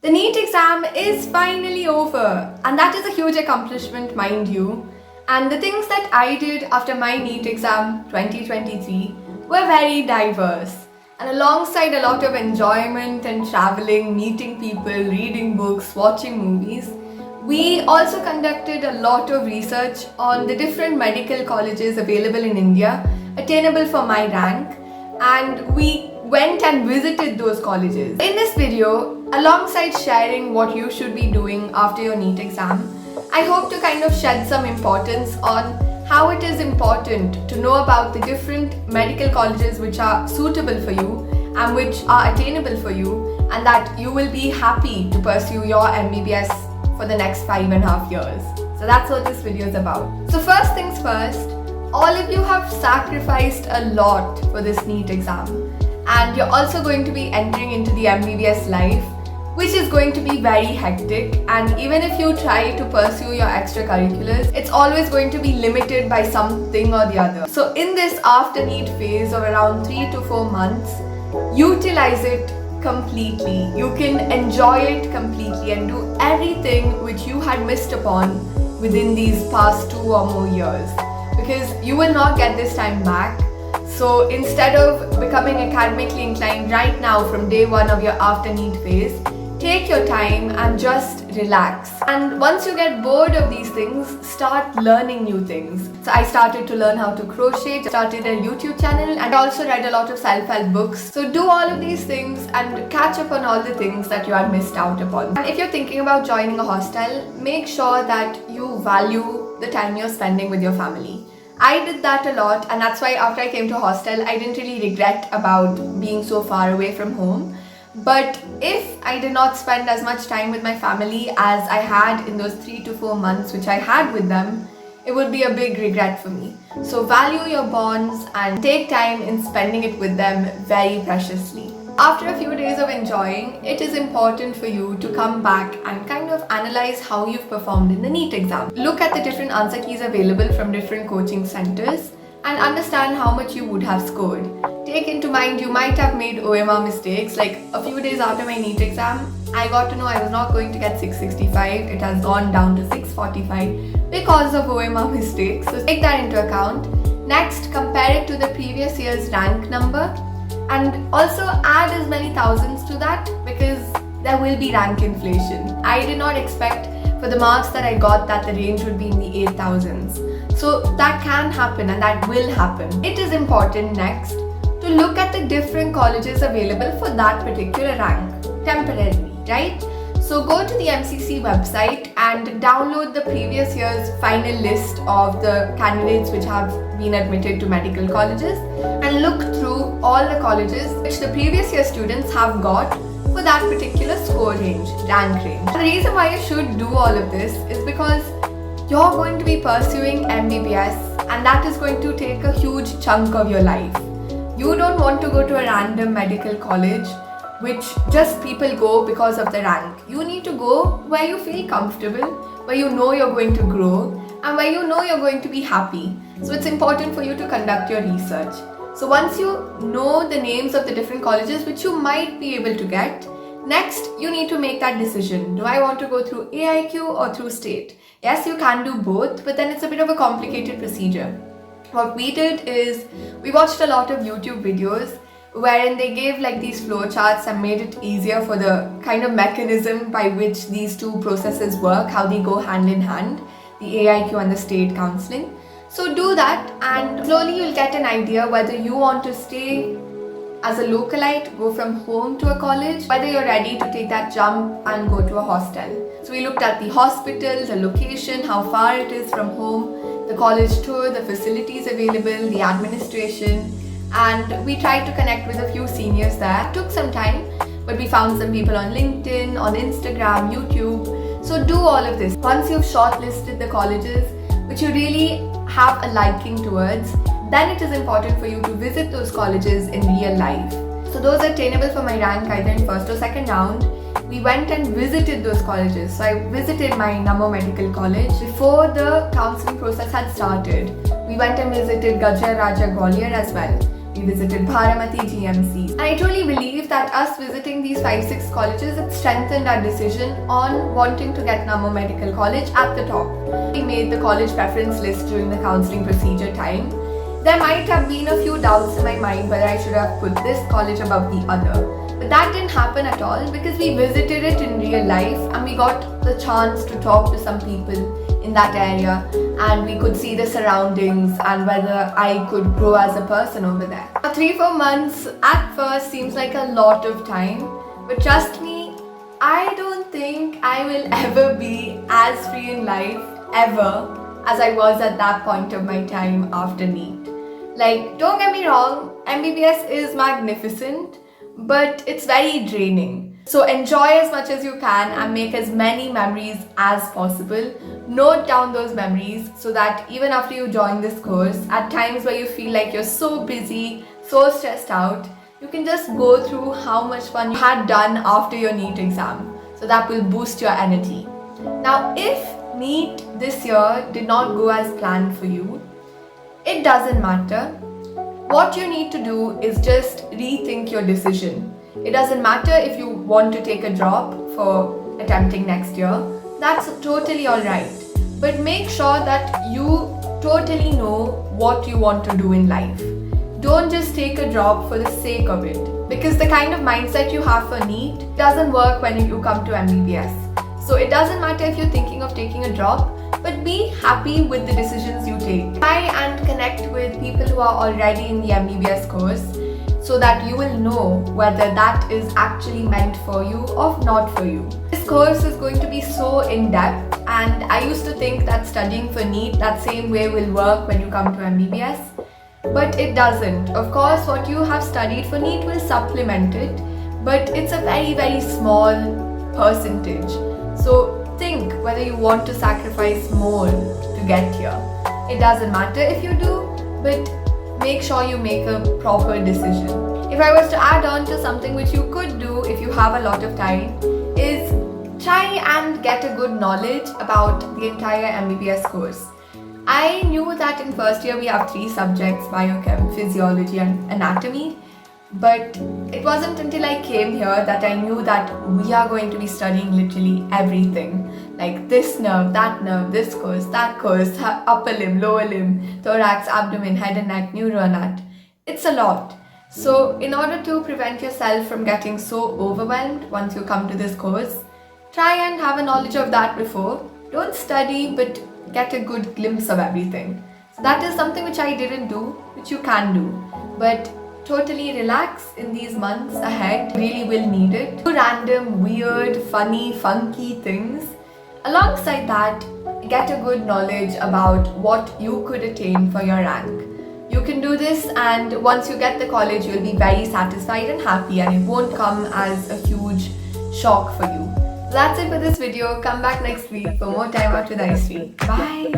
The NEET exam is finally over, and that is a huge accomplishment, mind you. And the things that I did after my NEET exam 2023 were very diverse. And alongside a lot of enjoyment and traveling, meeting people, reading books, watching movies, we also conducted a lot of research on the different medical colleges available in India, attainable for my rank, and we went and visited those colleges. In this video, alongside sharing what you should be doing after your NEET exam, I hope to kind of shed some importance on how it is important to know about the different medical colleges which are suitable for you and which are attainable for you, and that you will be happy to pursue your MBBS for the next 5.5 years. So that's what this video is about. So first things first, all of you have sacrificed a lot for this NEET exam, and you're also going to be entering into the MBBS life, which is going to be very hectic. And even if you try to pursue your extracurriculars, it's always going to be limited by something or the other. So in this after NEET phase of around 3 to 4 months, utilize it completely. You can enjoy it completely and do everything which you had missed upon within these past 2 or more years, because you will not get this time back. So instead of becoming academically inclined right now from day 1 of your after NEET phase, take your time and just relax. And once you get bored of these things, start learning new things. So I started to learn how to crochet, started a YouTube channel, and also read a lot of self-help books. So do all of these things and catch up on all the things that you had missed out upon. And if you're thinking about joining a hostel, make sure that you value the time you're spending with your family. I did that a lot, and that's why after I came to hostel, I didn't really regret about being so far away from home. But if I did not spend as much time with my family as I had in those 3 to 4 months which I had with them, it would be a big regret for me. So value your bonds and take time in spending it with them very preciously. After a few days of enjoying, it is important for you to come back and kind of analyze how you've performed in the NEET exam. Look at the different answer keys available from different coaching centers and understand how much you would have scored. Take into mind you might have made OMR mistakes. Like a few days after my NEET exam, I got to know I was not going to get 665. It has gone down to 645 because of OMR mistakes. So take that into account. Next, compare it to the previous year's rank number, and also add as many thousands to that because there will be rank inflation. I did not expect for the marks that I got that the range would be in the 8,000s. So that can happen and that will happen. It is important next to look at the different colleges available for that particular rank temporarily, right? So go to the MCC website and download the previous year's final list of the candidates which have been admitted to medical colleges and look through all the colleges which the previous year students have got for that particular score range, rank range. The reason why you should do all of this is because you're going to be pursuing MBBS, and that is going to take a huge chunk of your life. You don't want to go to a random medical college which just people go because of the rank. You need to go where you feel comfortable, where you know you're going to grow, and where you know you're going to be happy. So it's important for you to conduct your research. So once you know the names of the different colleges which you might be able to get, next you need to make that decision. Do I want to go through AIQ or through state? Yes, you can do both, but then it's a bit of a complicated procedure. What we did is we watched a lot of YouTube videos wherein they gave like these flowcharts and made it easier for the kind of mechanism by which these two processes work, how they go hand in hand, the AIQ and the state counseling. So do that, and slowly you'll get an idea whether you want to stay as a localite, go from home to a college, whether you're ready to take that jump and go to a hostel. So we looked at the hospital, the location, how far it is from home, the college tour, the facilities available, the administration, and we tried to connect with a few seniors there. It took some time, but we found some people on LinkedIn, on Instagram, YouTube. So do all of this. Once you've shortlisted the colleges which you really have a liking towards, then it is important for you to visit those colleges in real life. So those are attainable for my rank either in first or second round. We went and visited those colleges. So I visited my Nammo Medical College before the counseling process had started. We went and visited Gajra Raja Gwalior as well. We visited Bharamati GMC. And I truly believe that us visiting these 5-6 colleges, it strengthened our decision on wanting to get Nammo Medical College at the top. We made the college preference list during the counselling procedure time. There might have been a few doubts in my mind whether I should have put this college above the other. But that didn't happen at all because we visited it in real life and we got the chance to talk to some people in that area, and we could see the surroundings and whether I could grow as a person over there. 3-4 months at first seems like a lot of time, but trust me, I don't think I will ever be as free in life ever as I was at that point of my time after NEET. Like, don't get me wrong, MBBS is magnificent, but it's very draining. So enjoy as much as you can and make as many memories as possible. Note down those memories so that even after you join this course, at times where you feel like you're so busy, so stressed out, you can just go through how much fun you had done after your NEET exam. So that will boost your energy. Now, if NEET this year did not go as planned for you, it doesn't matter. What you need to do is just rethink your decision. It doesn't matter if you want to take a drop for attempting next year. That's totally alright. But make sure that you totally know what you want to do in life. Don't just take a drop for the sake of it. Because the kind of mindset you have for NEET doesn't work when you come to MBBS. So it doesn't matter if you're thinking of taking a drop, but be happy with the decisions you take. Try and connect with people who are already in the MBBS course so that you will know whether that is actually meant for you or not for you. This course is going to be so in-depth, and I used to think that studying for NEET that same way will work when you come to MBBS, but it doesn't. Of course, what you have studied for NEET will supplement it, but it's a very, very small percentage. So think whether you want to sacrifice more to get here. It doesn't matter if you do, but make sure you make a proper decision. If I was to add on to something which you could do if you have a lot of time, is try and get a good knowledge about the entire MBBS course. I knew that in first year we have 3 subjects, biochem, physiology and anatomy. But it wasn't until I came here that I knew that we are going to be studying literally everything. Like this nerve, this course, upper limb, lower limb, thorax, abdomen, head and neck, neuroanat. It's a lot. So in order to prevent yourself from getting so overwhelmed once you come to this course, try and have a knowledge of that before. Don't study, but get a good glimpse of everything. So that is something which I didn't do, which you can do. But totally relax in these months ahead. You really will need it. Do random, weird, funny, funky things. Alongside that, get a good knowledge about what you could attain for your rank. You can do this, and once you get the college, you'll be very satisfied and happy, and it won't come as a huge shock for you. So that's it for this video. Come back next week for more time out with Aisri. Bye.